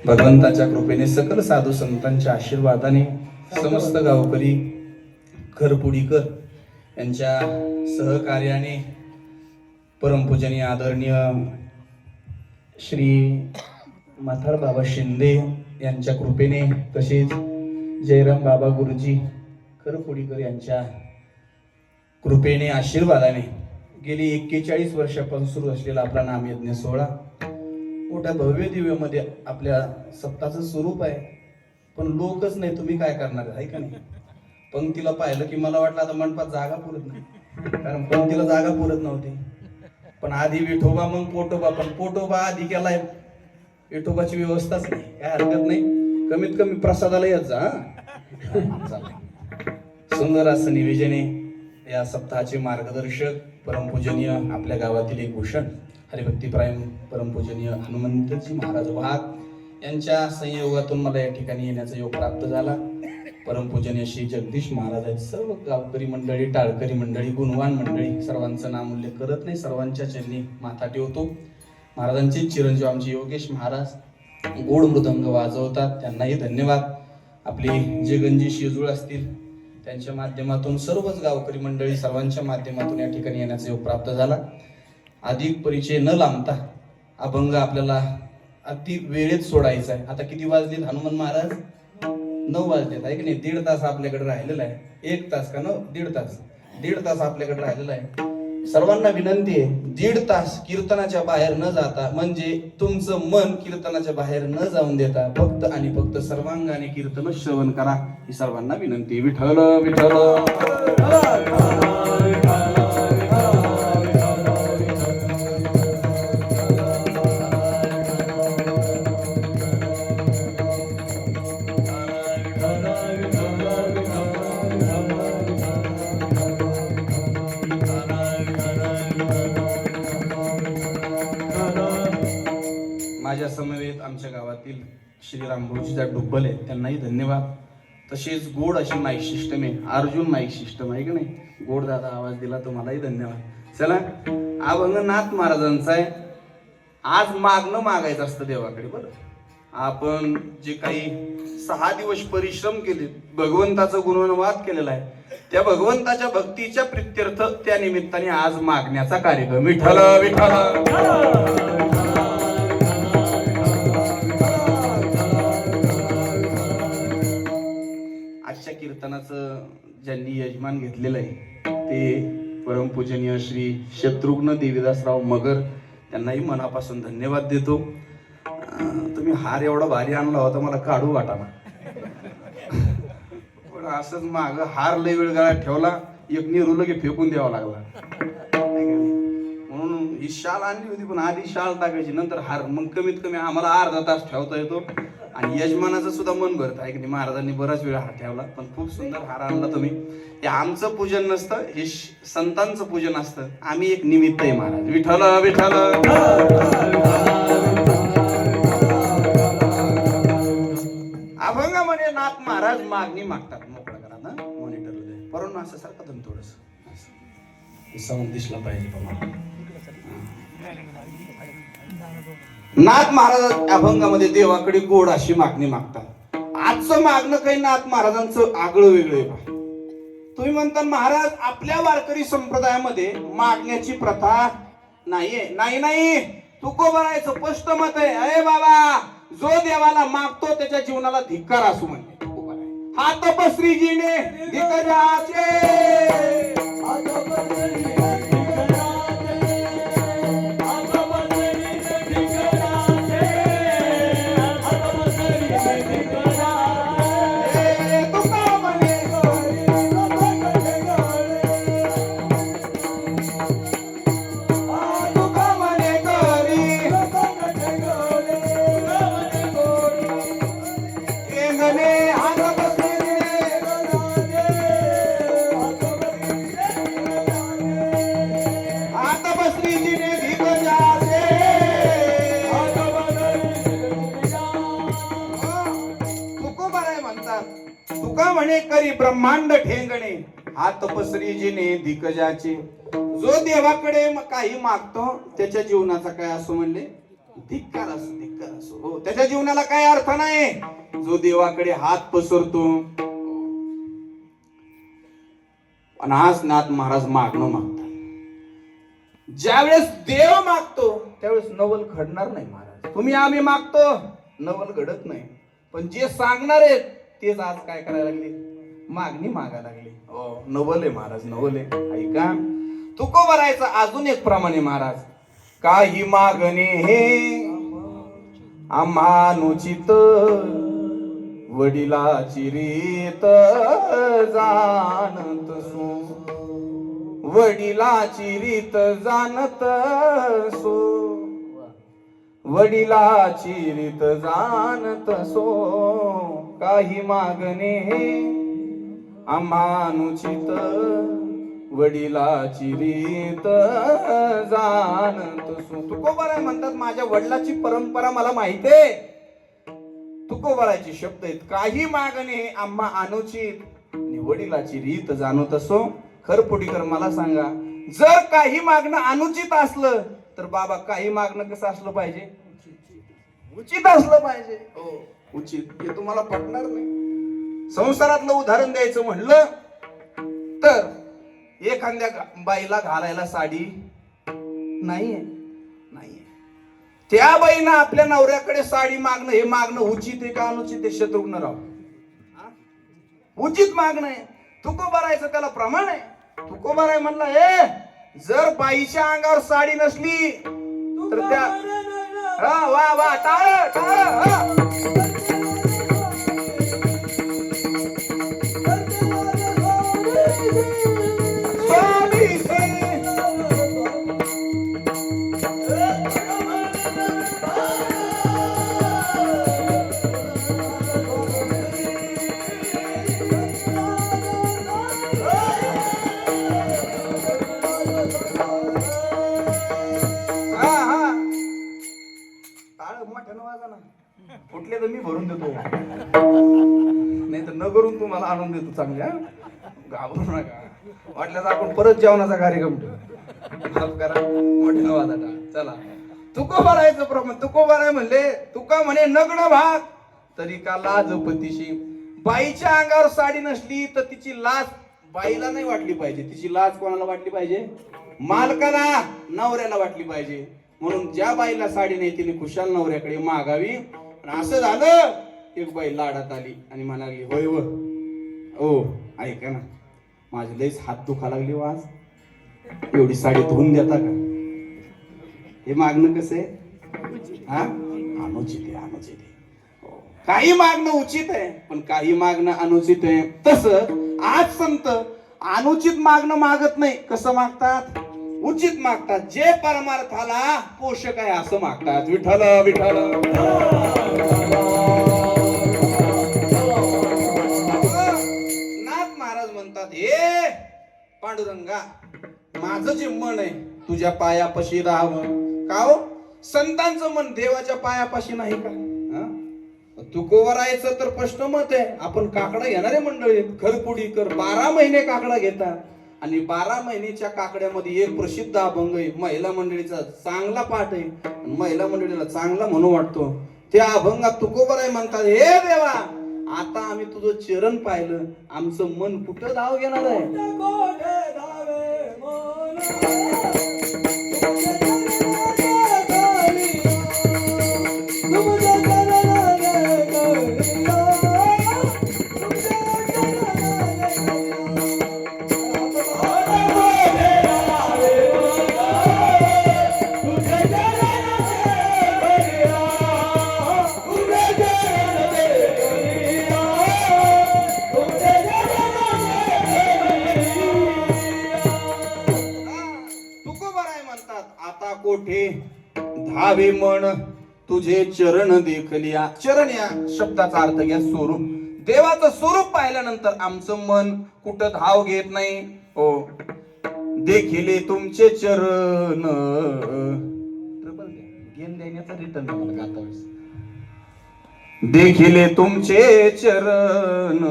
भगवंताच्या कृपेने सकल साधू संतांच्या आशीर्वादाने समस्त गावकरी खरपुडीकर यांच्या सहकार्याने परमपूजनीय आदरणीय श्री माथाळ बाबा शिंदे यांच्या कृपेने तसेच जयराम बाबा गुरुजी खरपुडीकर यांच्या कृपेने आशीर्वादाने गेली 41 वर्षापासून सुरू असलेला आपला नामयज्ञ सोहळा मोठ्या भव्य दिव्यामध्ये आपल्या सप्ताहाचं स्वरूप आहे. पण लोकच नाही, तुम्ही काय करणार आहे का नाही. पंक्तीला पाहिलं की मला वाटलं आता मंडपात जागा पुरत नाही, कारण पंक्तीला जागा पुरत नव्हती. पण आधी विठोबा मग पोटोबा, पण पोटोबा आधी केलाय, विठोबाची व्यवस्थाच नाही. काय हरकत नाही, कमीत कमी प्रसादाला येत जा. सुंदर असं निवेदने या सप्ताहाचे मार्गदर्शक परमपूजनीय आपल्या गावातील एक भूषण हरिभक्तीप्रायम परमपूजनीय हनुमंतजी महाराज वाघ यांच्या संयोगातून मला या ठिकाणी येण्याचा योग प्राप्त झाला. परमपूजनीय श्री जगदीश महाराज आहेत. सर्व गावकरी मंडळी, टाळकरी मंडळी, गुणवान मंडळी, सर्वांचं नाम उल्लेख करत नाही, सर्वांच्या चरणी माथा ठेवतो. महाराजांचे चिरंजीव आमचे योगेश महाराज गोड मृदंग वाजवतात, त्यांनाही धन्यवाद. आपली जे गंजी शेजूळ असतील त्यांच्या माध्यमातून सर्वच गावकरी मंडळी सर्वांच्या माध्यमातून या ठिकाणी येण्याचा योग प्राप्त झाला. अधिक परिचय न लांबता अभंग आपल्याला अति वेळेत सोडायचा आहे. आता किती वाजलेत हनुमान महाराज? 9 वाजलेत आहे की नाही. 1.5 तास आपल्याकडे राहिलेला आहे. 1 तास का? 1.5 तास, 1.5 तास आपल्याकडे राहिलेला आहे. सर्वांना विनंती आहे, 1.5 तास कीर्तनाच्या बाहेर न जाता, म्हणजे तुमचं मन कीर्तनाच्या बाहेर न जाऊन देता फक्त आणि फक्त सर्वांगाने कीर्तन श्रवण करा, ही सर्वांना विनंती. विठ्ठल विठ्ठल. माझ्या समवेत आमच्या गावातील श्रीराम भाऊजीचा डुब्बल आहे, त्यांनाही धन्यवाद. तसेच गोड अशी माईक सिस्टम आहे, अर्जुन माईक सिस्टम आहे की नाही. गोड दादा आवाज दिला, तुम्हालाही धन्यवाद. चला, अभंग नाथ महाराजांचा आहे. आज मागणं मागायचं असतं देवाकडे. बरं, आपण जे काही 6 दिवस परिश्रम केले, भगवंताचा गुणवाद केलेला आहे, त्या भगवंताच्या भक्तीच्या प्रित्यर्थ त्या निमित्ताने आज मागण्याचा कार्यक्रम. विठ्ठल विठ्ठल. आजच्या कीर्तनाचं ज्यांनी यजमान घेतलेलं आहे ते परमपूजनीय श्री शत्रुघ्न देवीदासराव मगर, त्यांनाही मनापासून धन्यवाद देतो. तुम्ही हार एवढा भारी आणला होता, मला काढू वाटाना, पण असंच माग हार लय वेळ गळ्यात ठेवला, एक निरू लगे फेकून द्यावा लागला. म्हणून ही शाल आणली होती, पण आधी शाल टाकायची नंतर हार. मग कमीत कमी आम्हाला अर्धा तास ठेवता येतो आणि यजमानाचं सुद्धा मन भरत आहे की नाही. महाराजांनी बराच वेळ हार ठेवला, पण खूप सुंदर हार आणला तुम्ही. हे आमचं पूजन नसतं, हे संतांचं पूजन असतं. आम्ही एक निमित्त आहे महाराज. विठ्ठल विठ्ठल. अभंगामध्ये नाथ महाराज मागणी मागतात. मोकळा करा ना मॉनिटरला, परंतु असं सारखं तुम्ही थोडस साऊंड दिसला पाहिजे. पण नाथ महाराज अभंगामध्ये देवाकडे गोड अशी मागणी मागतात. आजचं मागणं काही नाथ महाराजांचं आगळं वेगळं आहे. तुम्ही म्हणता महाराज आपल्या वारकरी संप्रदायामध्ये मागण्याची प्रथा नाहीये. नाही नाही, तुकोबारायचं स्पष्ट मत आहे. अरे बाबा, जो देवाला मागतो त्याच्या जीवनाला धिक्कार असू म्हणते तुकोबाराय. हा तपश्रीजीने धिक्काराचे तुका म्हणे करी ब्रह्मांड ठेंगणे, हा तपश्रीजीने दिग्गजाचे. जो देवाकडे काही मागतो त्याच्या जीवनाचा काय असो म्हणले धिक्कार असो हो, त्याच्या जीवनाला काय अर्थ नाही जो देवाकडे हात पसरतो. पण आज नाथ महाराज मागणं मागतात. ज्यावेळेस देव मागतो त्यावेळेस नवल घडणार नाही महाराज. तुम्ही आम्ही मागतो नवल घडत नाही. पण जे सांगणार आहेत तेच आज काय करायला लागले, मागणी मागायला लागली. हो नवल आहे महाराज, नवल आहे. ऐका तुकोबारायचं अजून एक प्रमाणे महाराज, काही मागणे हे आम्हानुचित वडिलाची रीत जाणत सो, वडिलाची रीत जाणत सो, वडिलाची रीत जाणत सो, काही मागणे आम्हानुचित वडिलाची रीत जाणत सो. तुकोबाराय म्हणतात माझ्या वडिलाची परंपरा मला माहिती आहे. तुकोबारायचे शब्द आहेत, काही मागणे आम्हा अनुचित वडिलाची रीत जाणत असो. खरपुटीकर मला सांगा, जर काही मागणं अनुचित असलं तर बाबा काही मागणं कसं असलं पाहिजे, उचित असलं पाहिजे. हो उचित, हे तुम्हाला पटणार नाही. संसारातलं उदाहरण द्यायचं म्हणलं तर एखाद्या बाईला घालायला साडी नाहीये, त्या बाईनं आपल्या नवऱ्याकडे साडी मागणं हे मागणं उचित आहे का अनुचित आहे शत्रुघ्नराव? उचित मागणं आहे. तुकोबारायचं त्याला प्रमाण आहे. तुकोबाराय म्हणला हे जर बाईच्या अंगावर साडी नसली तर त्या वा वा टाळ टाळ कुठले तर मी भरून देतो, नाही तर न करून तुम्हाला आणून देतो चांगल्या. घाबरू नका. वाटल्यास आपण परत जेवणाचा कार्यक्रम ठेवू करा. मोठ्या वाजता चला. तुकोबारायचं प्रमाण. तुकोबाराय म्हणले तुका म्हणे नग्न भाग तरी का लाज पतीशी. बाईच्या अंगावर साडी नसली तर तिची लाज बाईला नाही वाटली पाहिजे, तिची लाज कोणाला वाटली पाहिजे, मालकाला नवऱ्याला वाटली पाहिजे. म्हणून ज्या बाईला साडी नाही तिने खुशाल नवऱ्याकडे मागावी. असं झालं एक बाई लाडात आली आणि म्हणाली होय व ओ ऐका ना माझे लयच हात दुखा लागले वाज, एवढी साडी धुवून देता का? हे मागणं कसं आहे, हा अनुचित आहे, अनुचित आहे. काही मागणं उचित आहे पण काही मागणं अनुचित आहे. तसं आज संत अनुचित मागणं मागत नाही. कसं मागतात, उचित मागतात. जे परमार्थाला पोषक आहे असं मागतात. विठ्ठल विठ्ठल. नाथ महाराज म्हणतात हे पांडुरंगा माझं जे मन आहे तुझ्या पायापाशी राहावं. का हो संतांचं मन देवाच्या पायापाशी नाही का? तुकोबारायचं तर प्रश्न मत आहे. आपण काकडा घेणारे मंडळी खरपुडी कर 12 महिने काकडा घेतात आणि 12 महिन्याच्या काकड्यामध्ये एक प्रसिद्ध अभंग आहे. महिला मंडळीचा चांगला पाठ आहे, महिला मंडळीला चांगला म्हणून वाटतो. त्या अभंगात तुकोबाराय म्हणतात हे देवा आता आम्ही तुझं चरण पाहिलं, आमचं मन कुठं धाव घेणार आहे? कोठे धावे मन तुझे चरण देखलिया. चरण या शब्दाचा अर्थ घ्या स्वरूप. देवाचं स्वरूप पाहिल्यानंतर आमचं मन कुठं धाव घेत नाही. हो देखिले तुमचे चरण. गेम देण्याचा रिटर्न मला गाता वेळेस. देखिले तुमचे चरण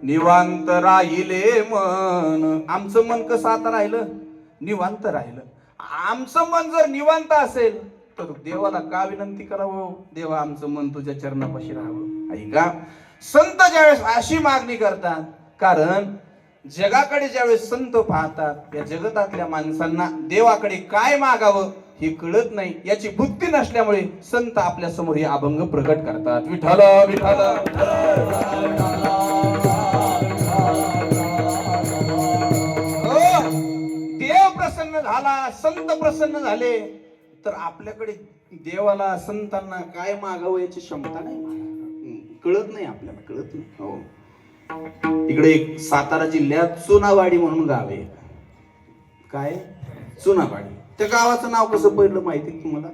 निवांत राहिले मन. आमचं मन कसं आता राहिलं, निवांत राहिलं. आमचं मन जर निवांत असेल तर देवाला का विनंती करावं, देवा आमचं मन तुझ्या चरणापाशी राहावं. ऐका, संत ज्यावेळेस अशी मागणी करतात, कारण जगाकडे ज्यावेळेस संत पाहतात, या जगतातल्या माणसांना देवाकडे काय मागावं हे कळत नाही. याची बुद्धी नसल्यामुळे संत आपल्या समोर हे अभंग प्रकट करतात. विठ्ठल विठ्ठल देव प्रसन्न झाला, संत प्रसन्न झाले, तर आपल्याकडे देवाला संतांना काय मागावं याची क्षमता नाही, कळत नाही, आपल्याला कळत नाही. हो, इकडे एक सातारा जिल्ह्यात चुनावाडी म्हणून गाव आहे. काय चुनावाडी, त्या गावाचं नाव कसं पडलं माहिती तुम्हाला?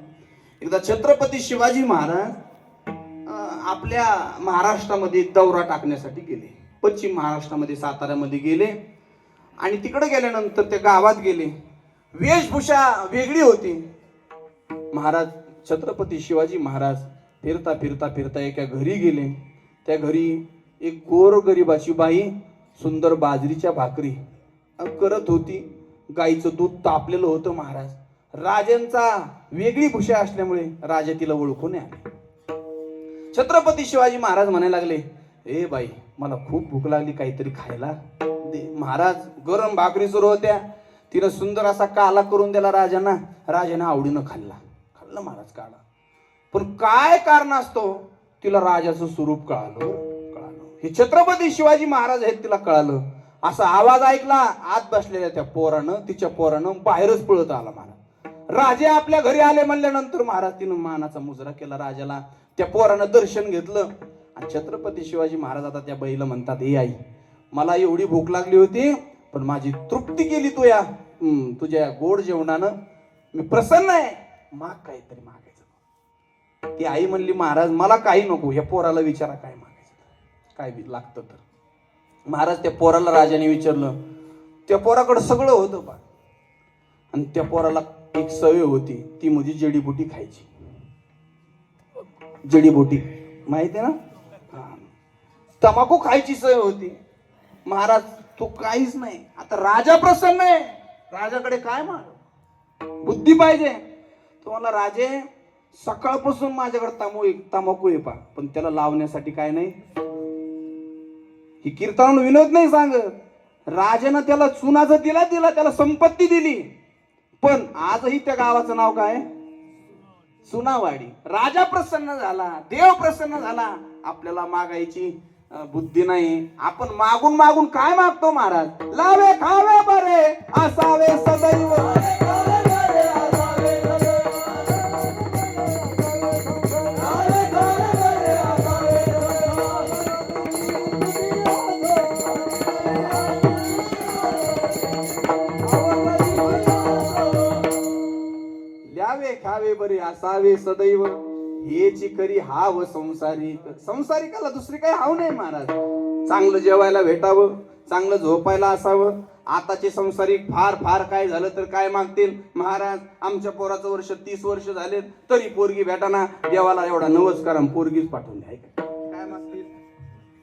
एकदा छत्रपती शिवाजी महाराज आपल्या महाराष्ट्रामध्ये दौरा टाकण्यासाठी गेले. पश्चिम महाराष्ट्रामध्ये साताऱ्यामध्ये गेले आणि तिकडे गेल्यानंतर त्या गावात गेले. वेशभूषा वेगळी होती. महाराज छत्रपती शिवाजी महाराज फिरता फिरता फिरता एका घरी गेले. त्या घरी एक गोरगरिबाची बाई सुंदर बाजरीच्या भाकरी करत होती. गाईचं दूध तापलेलं होतं. महाराज राजांचा वेगळी भूषा असल्यामुळे राजा तिला ओळखून आले. छत्रपती शिवाजी महाराज म्हणायला लागले, ए बाई, मला खूप भूक लागली, काहीतरी खायला दे. महाराज गरम भाकरी सुरू होत्या. तिनं सुंदर असा काला करून दिला राजांना. राजाने आवडीनं खाल्ला महाराज काला. पण काय कारण असतो तिला राजाचं स्वरूप कळालं. हे छत्रपती शिवाजी महाराज आहेत तिला कळालं. असा आवाज ऐकला. आत बसलेल्या त्या पोरानं, तिच्या पोरानं बाहेरच पळत आला. महाराज राजे आपल्या घरी आले म्हणल्यानंतर महाराज तिनं मानाचा मुजरा केला राजाला. त्या पोरानं दर्शन घेतलं आणि छत्रपती शिवाजी महाराज आता त्या बाईला म्हणतात, ए आई, मला एवढी भूक लागली होती, पण माझी तृप्ती केली तू या तुझ्या गोड जेवणानं. मी प्रसन्न आहे, माग काहीतरी मागायचं. ती आई म्हणली, महाराज मला काही नको, या पोराला विचारा काय मागायचं, काय लागतं तर. महाराज त्या पोराला राजाने विचारलं. त्या पोराकडे सगळं होतं बा, आणि त्या पोराला एक सवय होती, ती म्हणजे जडीबुटी खायची. जडीबुटी माहिती आहे ना, तंबाखू खायची सवय होती. महाराज तू काहीच नाही, आता राजा प्रसन्न आहे, राजाकडे काय माग, बुद्धी पाहिजे तुम्हाला. राजे सकाळपासून माझ्याकडे तंबाखू आहे पा, पण त्याला लावण्यासाठी काय नाही. ही कीर्तन विनोद नाही सांगत. राजानं त्याला चुनाचं दिला, त्याला संपत्ती दिली, पण आजही त्या गावाचं नाव काय, चुनावाडी. राजा प्रसन्न झाला, देव प्रसन्न झाला. आपल्याला मागायची बुद्धी नाही. आपण मागून मागून काय मागतो महाराज? लावे खावे बरे असावे सदैव, खावे बरे असावे सदैव, हेची करी हाव संसारिक. संसारिकाला दुसरी काही हाव नाही महाराज. चांगलं जेवायला भेटावं, चांगलं झोपायला असावं. आताचे संसारिक फार फार काय झालं तर काय मागतील महाराज? आमच्या पोराचं वर्ष 30 वर्ष झाले तरी पोरगी भेटाना. देवाला एवढा नवस करा, पोरगीच पाठवून द्या. काय मागतील?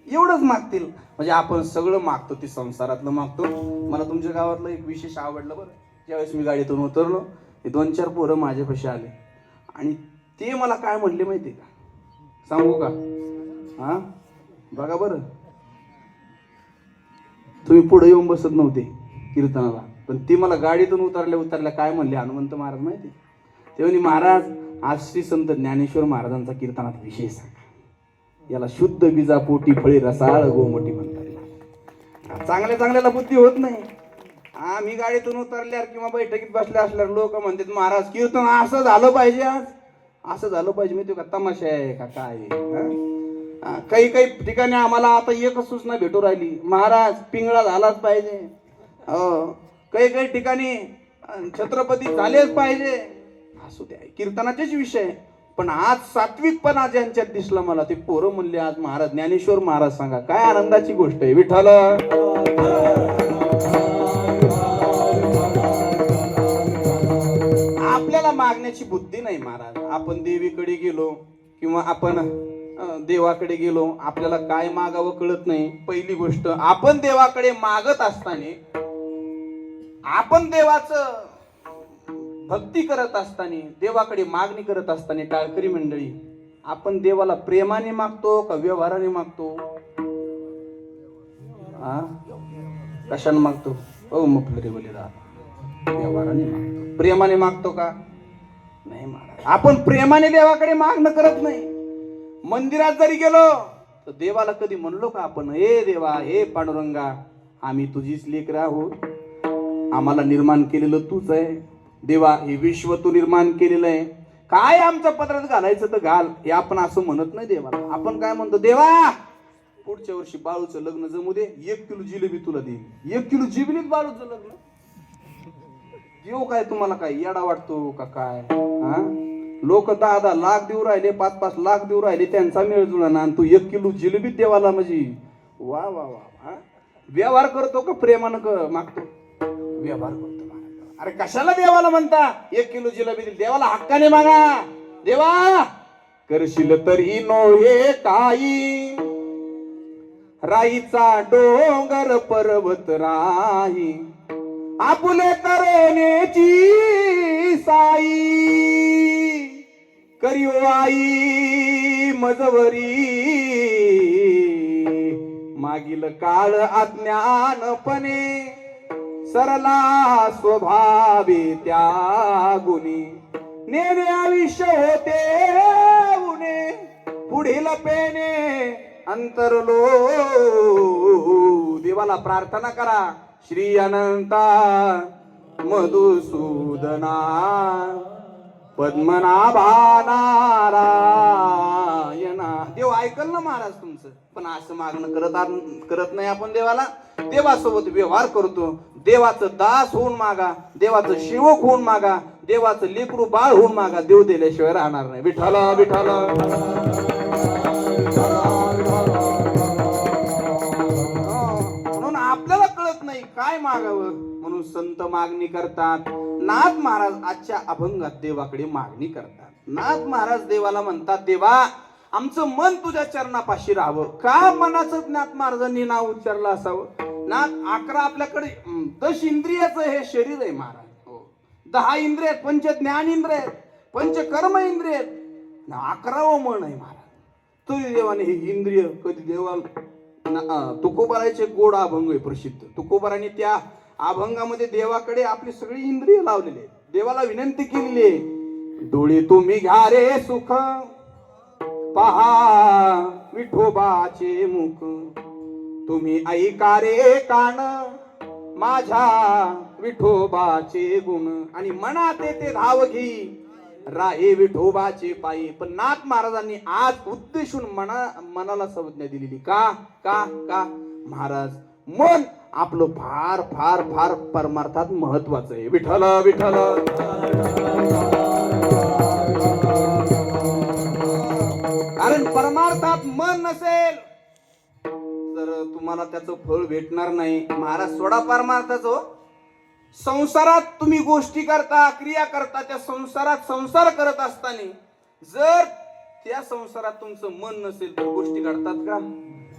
एवढंच मागतील. म्हणजे आपण सगळं मागतो ते संसारातलं मागतो. मला तुमच्या गावातलं एक विशेष आवडलं बरं. ज्यावेळेस मी गाडीतून उतरलो, 2-4 पोरं माझ्यापाशी आले आणि ते मला काय म्हणले माहिती का, सांगू का? हा बघा बरं, तुम्ही पुढे येऊन बसत नव्हते कीर्तनाला, पण ते मला गाडीतून उतरल्या काय म्हणले हनुमंत महाराज माहिती? ते म्हणे, महाराज आज श्री संत ज्ञानेश्वर महाराजांचा कीर्तनात विशेष सांगा. याला शुद्ध बीजा पोटी फळे रसाळ गोमटी म्हणतात. चांगल्याला बुद्धी होत नाही. आम्ही गाडीतून उतरल्यावर किंवा बैठकीत बसल्या असल्यावर लोक म्हणतात, महाराज कीर्तन असं झालं पाहिजे, आज असं झालं पाहिजे. मी तो का तमाशा आहे का काय? काही ठिकाणी आम्हाला आता एकच सूचना भेटू राहिली, महाराज पिंगळा झालाच पाहिजे. काही ठिकाणी छत्रपती झालेच पाहिजे. असू द्या, कीर्तनाचेच विषय. पण आज सात्विकपणा ज्यांच्यात दिसला मला, ते पोरं म्हणले, आज महाराज ज्ञानेश्वर महाराज सांगा. काय आनंदाची गोष्ट आहे. विठ्ठल आपल्याला मागण्याची बुद्धी नाही महाराज. आपण देवीकडे गेलो किंवा आपण देवाकडे गेलो, आपल्याला काय मागावं कळत नाही. पहिली गोष्ट, आपण देवाकडे मागत असताना आपण देवाचं भक्ती करत असताना, देवाकडे मागणी करत असताना टाळकरी मंडळी, आपण देवाला प्रेमाने मागतो का व्यवहाराने मागतो? कशाने मागतो? मुफलरी बलिदान व्यवहाराने मागतो. प्रेमाने मागतो का? नाही महाराज. आपण प्रेमाने देवाकडे मागणं करत नाही. मंदिरात जरी गेलो तर देवाला कधी म्हणलो का आपण, हे देवा, हे पांडुरंगा, आम्ही तुझीच लेकर आहोत, आम्हाला निर्माण केलेलं तूच आहे देवा, हे विश्व तू निर्माण केलेलं आहे, काय आमच्या पदरात घालायचं तर घाल, हे आपण असं म्हणत नाही देवाला. आपण काय म्हणतो, देवा पुढच्या वर्षी बाळूचं लग्न जमू दे, 1 किलो जिलेबी तुला देईल. 1 किलो जिलेबीत बाळूचं लग्न? देव काय तुम्हाला काय येडा वाटतो का काय? लोक 10-10 लाख देऊ राहिले, 5-5 लाख देऊ राहिले, त्यांचा मेळ जुळना, आणि तू 1 किलो जिलेबीत देवाला म्हणजे वा वा वा. व्यवहार करतो का प्रेमानं मागतो? व्यवहार करतो. अरे कशाला देवाला म्हणता 1 किलो जिलेबी दिली? देवाला हक्काने मागा. देवा करशील तरी नोहे काही, राईचा डोंगर पर्वत राही, आपुले करोनेची साई, करियो आई मजवरी, मागील काळ अज्ञानपणे, सरला स्वभावे त्या गुणी, नेणे आयुष्य होते उणे, पुढील पेने अंतरलो. देवाला प्रार्थना करा, श्री अनंता मधुसूदना पद्मनाभा नारायणा. देव ऐकल ना महाराज तुमचं. पण असं मागणं करत नाही आपण देवाला. देवासोबत व्यवहार करतो. देवाचं दास होऊन मागा, देवाचं सेवक होऊन मागा, देवाचं लेकरू बाळ होऊन मागा. देव दिल्याशिवाय राहणार नाही. विठ्ठला विठ्ठला. म्हणून आपल्याला कळत नाही काय मागावं, म्हणून संत मागणी करतात. नाथ महाराज आजच्या अभंगात देवाकडे मागणी करतात. नाथ महाराज देवाला म्हणतात, देवा आमचं मन तुझ्या चरणापाशी राहावं. का मनाचं नाथ महाराजांनी नाव उच्चारलं असावं? नाथ 11 आपल्याकडे 10 इंद्रियाचं हे शरीर आहे महाराज. 10 इंद्रिय, 5 ज्ञान इंद्रिय, 5 कर्म इंद्रिय, 11वं मन आहे महाराज. तरी देवाने हे इंद्रिय कधी देवाला तुकोबाराचे गोड अभंग आहे प्रसिद्ध. तुकोबाराने त्या अभंगामध्ये देवाकडे आपली सगळी इंद्रिय लावलेली आहे. देवाला विनंती केलेली आहे, डोळे तुम्ही घ्या रे सुख, पहा विठोबाचे मुख, तुम्ही ऐका रे कान माझ्या विठोबाचे गुण, आणि मनात ते धाव घेई राहे विठोबाचे पायी. पण नाथ महाराजांनी आज उद्देशून मनाला संज्ञा दिलेली. का का का महाराज, मन आपलं फार फार फार परमार्थात महत्वाचं आहे. विठ्ठल विठ्ठल. कारण परमार्थात मन नसेल तर तुम्हाला त्याचं फळ भेटणार नाही. महाराज सोडा परमार्थाचं, संसारात तुम्ही गोष्टी करता, क्रिया करता, त्या संसारात संसार करत असताना जर त्या संसारात तुमचं मन नसेल तर गोष्टी घडतात का?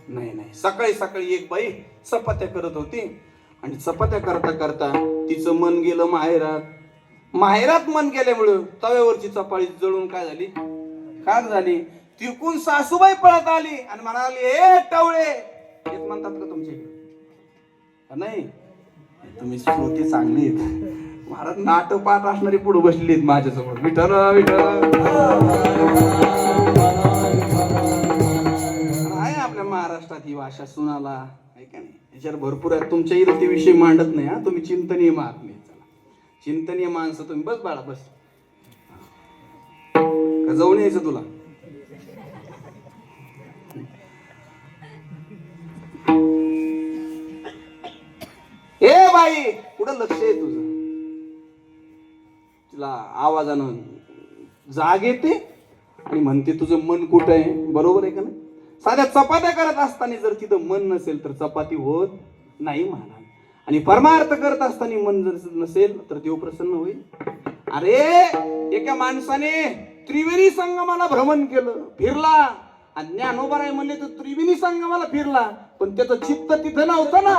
नाही नाही. सकाळी सकाळी एक बाई चपात्या करत होती, आणि चपात्या करता करता तिचं मन गेलं माहेरात. माहेरात मन गेल्यामुळं तव्यावरची चपाती जळून काय झाली, खाक झाली. तिकून सासूबाई पळत आली आणि म्हणाली, हे टवळे, येत म्हणतात का तुमच्या इकडे? नाही, तुम्ही श्रोते चांगली आहेत महाराज. नाटपाठ असणारी पुढे बसलेली आहेत माझ्यासमोर. विठ्ठल विठ्ठल. आहे आपल्या महाराष्ट्रात ही भाषा सुनाला आहे का नाही, याच्यावर भरपूर आहे. तुमच्या इथे ते विषय मांडत नाही. तुम्ही चिंतनीय महात्मे, चला चिंतनीय माणसं तुम्ही. बस बाळा बस, का जाऊन यायचं तुला? ए बाई, कुठं लक्ष आहे तुझं? तिला आवाजानं जाग येते आणि म्हणते तुझं मन कुठं आहे. बरोबर आहे का नाही? साध्या चपात्या करत असताना जर तिथं मन नसेल तर चपाती होत नाही महाराज. आणि परमार्थ करत असताना मन जर नसेल तर देव प्रसन्न होईल. अरे एका माणसाने त्रिवेणी संगमाला भ्रमण केलं, फिरला, आणि ज्ञानोबा राय म्हणले तर त्रिवेणी संगमाला फिरला, पण त्याचं चित्त तिथं नव्हतं ना.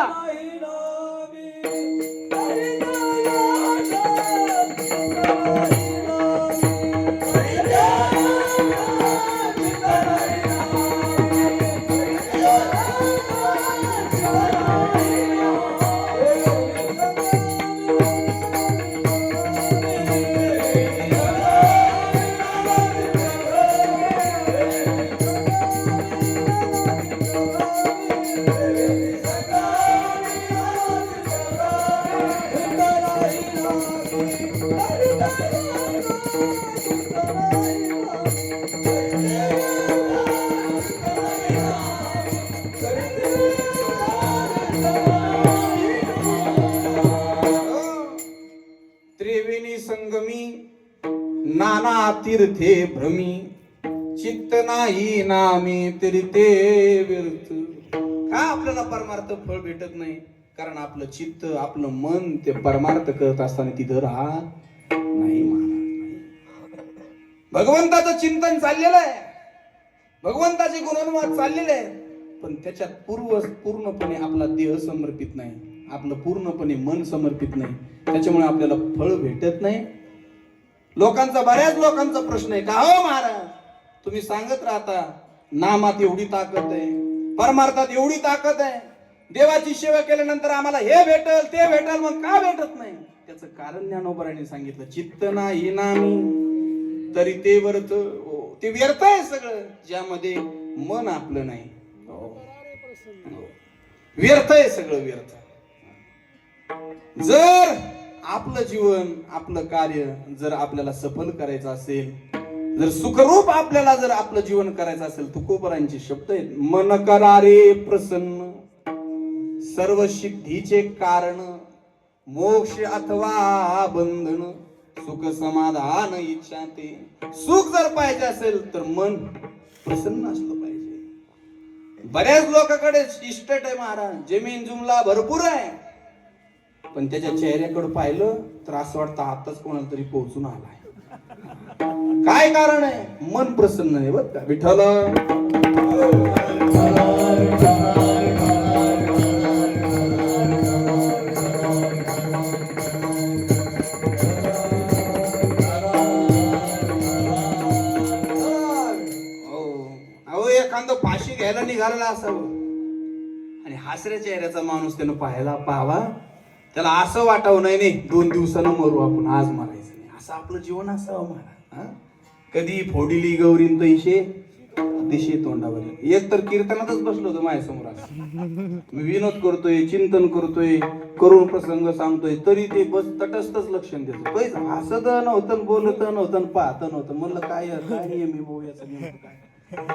त्रिवेणी संगमी नाना तीर्थे भ्रमी चित्त नाही नामी तरी ते व्यर्थ. का आपल्याला परमार्थ फळ भेटत नाही? कारण आपलं चित्त आपलं मन ते परमार्थ करत असताना तिथं राहत नाही. भगवंताचं चिंतन चाललेलं आहे, भगवंताचे गुणोन्वाद चाललेले आहे, पण त्याच्यात पूर्णपणे आपला देह समर्पित नाही, आपलं पूर्णपणे मन समर्पित नाही. त्याच्यामुळे आपल्याला फळ भेटत नाही. बऱ्याच लोकांचा प्रश्न आहे का हो महाराज, तुम्ही सांगत राहता नामात एवढी ताकद आहे, परमार्थात एवढी ताकद आहे, देवाची सेवा केल्यानंतर आम्हाला हे भेटल ते भेटल, मग का भेटत नाही? त्याचं कारण ज्ञानोबराने सांगितलं. चित्त नाही नामी तरी ते व्यर्थ. ते व्यर्थ आहे सगळं ज्यामध्ये मन आपलं नाही. व्यर्थ आहे सगळं, व्यर्थ. जर आपलं जीवन आपलं कार्य जर आपल्याला सफल करायचं असेल, जर सुखरूप आपल्याला जर आपलं जीवन करायचं असेल, तुकोबरांचे शब्द आहेत. मन करारे प्रसन्न सर्व सिद्धीचे कारण, मोक्ष अथवा बंधन सुख समाधान इच्छा ते. सुख जर पाहिजे असेल तर मन प्रसन्न असलं पाहिजे. बऱ्याच लोकांकडे इस्टेट आहे महाराज, जमीन जुमला भरपूर आहे, पण त्याच्या चेहऱ्याकडे पाहिलं तर असं वाटतं आताच कोणाला तरी पोहोचून आलाय. काय कारण आहे? मन प्रसन्न नाही बरं का. विठ्ठल एखादं फाशी घ्यायला निघालेला असावं आणि हासऱ्या चेहऱ्याचा माणूस त्यानं पाहावा, त्याला असं वाटावं नाही 2 दिवसानं मरू आपण, आज मारायचं नाही. असं आपलं जीवन असावं महाराज. कधी फोडिली गौरीन तैशे दिशे तोंडावर. एक तर कीर्तनातच बसलो होतो माझ्यासमोर, असं मी विनोद करतोय, चिंतन करतोय, करुण प्रसंग सांगतोय, तरी ते बस तटस्थच लक्ष देतो. काहीच हसत नव्हतं, बोलत नव्हतं, पाहत नव्हतं. म्हणलं काय मी भाऊ याचं नेमकं काय.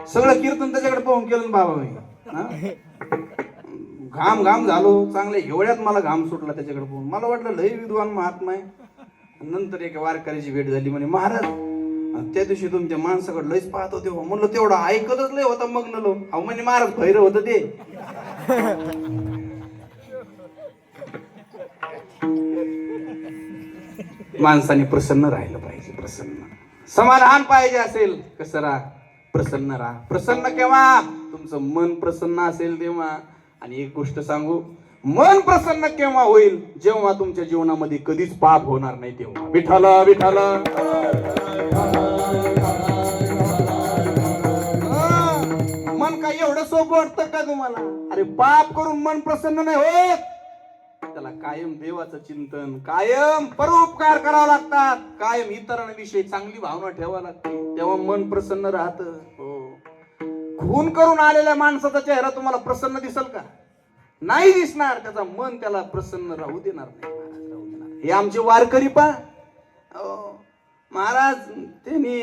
सगळं कीर्तन त्याच्याकडे पाहून केलं बाबा मी. घाम झालो चांगले एवढ्यात मला घाम सुटला त्याच्याकडे पाहून. मला वाटलं लय विद्वान महात्मा आहे. नंतर एका वारकऱ्याची भेट झाली. म्हणे महाराज त्या दिवशी तुमच्या माणसाकडे लयच पाहत होते. म्हणलं तेवढं ऐकतच लय होता मग्न लो. अहो म्हणजे महाराज भैरव होत ते. माणसाने प्रसन्न राहिलं पाहिजे, प्रसन्न. समाधान पाहिजे असेल कसं राहा, प्रसन्न राहा. प्रसन्न केव्हा? तुमचं मन प्रसन्न असेल तेव्हा. आणि एक गोष्ट सांगू, मन प्रसन्न केव्हा होईल? जेव्हा तुमच्या जीवनामध्ये कधीच पाप होणार नाही तेव्हा. विठ्ठल विठ्ठल. मन काय एवढं सोपं वाटतं का तुम्हाला? अरे पाप करून मन प्रसन्न नाही होत. त्याला कायम देवाचं चिंतन, कायम परोपकार करावा लागतात, कायम इतरांविषयी चांगली भावना ठेवावी लागते, तेव्हा मन प्रसन्न राहतं. खून करून आलेल्या माणसाचा चेहरा तुम्हाला प्रसन्न दिसल का? नाही दिसणार. त्याचा मन त्याला प्रसन्न राहू देणार नाही. महाराज राहू देणार. हे आमचे वारकरी पा महाराज, त्यांनी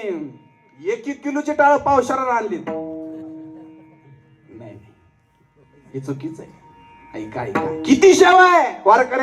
1-1 किलोचे टाळ पावसाळा आणली. नाही, हे चुकीच आहे. ऐका किती सेवा आहे वारकरी.